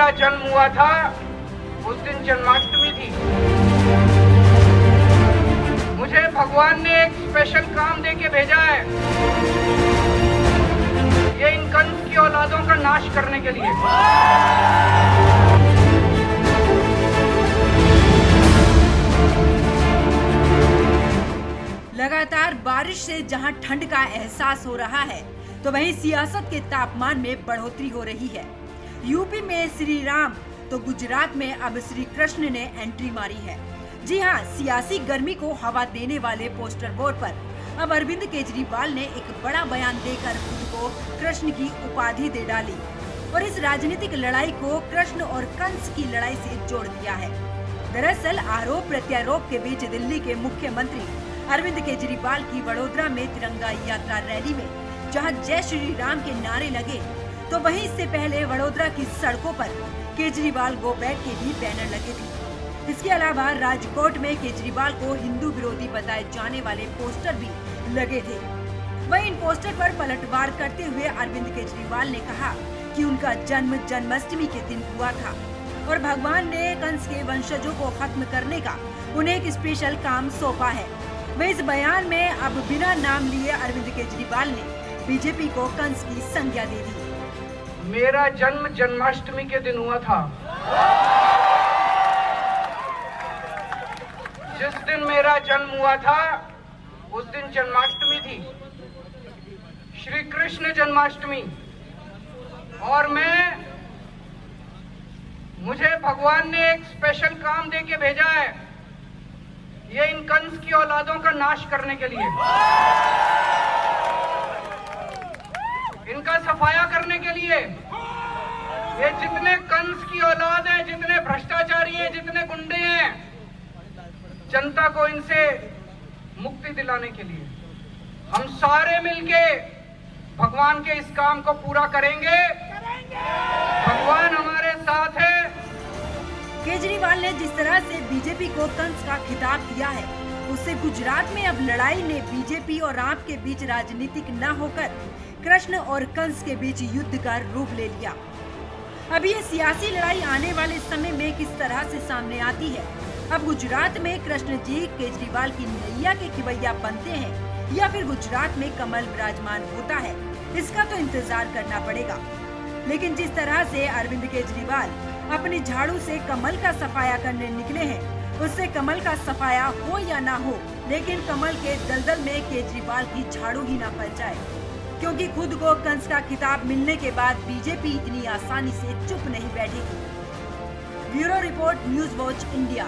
मेरा जन्म हुआ था उस दिन जन्माष्टमी थी। मुझे भगवान ने एक स्पेशल काम देके भेजा है, ये इन कंस की औलादों का नाश करने के लिए। लगातार बारिश से जहां ठंड का एहसास हो रहा है, तो वहीं सियासत के तापमान में बढ़ोतरी हो रही है। यूपी में श्री राम तो गुजरात में अब श्री कृष्ण ने एंट्री मारी है। जी हां, सियासी गर्मी को हवा देने वाले पोस्टर बोर्ड पर अब अरविंद केजरीवाल ने एक बड़ा बयान देकर खुद को कृष्ण की उपाधि दे डाली और इस राजनीतिक लड़ाई को कृष्ण और कंस की लड़ाई से जोड़ दिया है। दरअसल आरोप प्रत्यारोप के बीच दिल्ली के मुख्यमंत्री अरविंद केजरीवाल की वडोदरा में तिरंगा यात्रा रैली में जहां जय श्री राम के नारे लगे, तो वहीं इससे पहले वडोदरा की सड़कों पर केजरीवाल गो बैक के भी बैनर लगे थे। इसके अलावा राजकोट में केजरीवाल को हिंदू विरोधी बताए जाने वाले पोस्टर भी लगे थे। वहीं इन पोस्टर पर पलटवार करते हुए अरविंद केजरीवाल ने कहा कि उनका जन्म जन्माष्टमी के दिन हुआ था और भगवान ने कंस के वंशजों को खत्म करने का उन्हें एक स्पेशल काम सौंपा है। वह इस बयान में अब बिना नाम लिए अरविंद केजरीवाल ने बीजेपी को कंस की संज्ञा दे दी। मेरा जन्म जन्माष्टमी के दिन हुआ था। जिस दिन मेरा जन्म हुआ था उस दिन जन्माष्टमी थी, श्री कृष्ण जन्माष्टमी। और मुझे भगवान ने एक स्पेशल काम देके भेजा है, ये इन कंस की औलादों का नाश करने के लिए, इनका सफाया करने के लिए। ये जितने कंस की औलाद हैं, जितने भ्रष्टाचारी हैं, जितने गुंडे हैं, जनता को इनसे मुक्ति दिलाने के लिए हम सारे मिलके भगवान के इस काम को पूरा करेंगे। भगवान हमारे साथ है। केजरीवाल ने जिस तरह से बीजेपी को कंस का खिताब दिया है, उससे गुजरात में अब लड़ाई ने बीजेपी और आप के बीच राजनीतिक न होकर कृष्ण और कंस के बीच युद्ध का रूप ले लिया। अब ये सियासी लड़ाई आने वाले समय में किस तरह से सामने आती है, अब गुजरात में कृष्ण जी केजरीवाल की नैया के खिवैया बनते हैं या फिर गुजरात में कमल विराजमान होता है, इसका तो इंतजार करना पड़ेगा। लेकिन जिस तरह से अरविंद केजरीवाल अपनी झाड़ू से कमल का सफाया करने निकले हैं, उससे कमल का सफाया हो या ना हो, लेकिन कमल के दलदल में केजरीवाल की झाड़ू ही ना फैल जाए, क्योंकि खुद को कंस का खिताब मिलने के बाद बीजेपी इतनी आसानी से चुप नहीं बैठेगी। Bureau report, news watch India.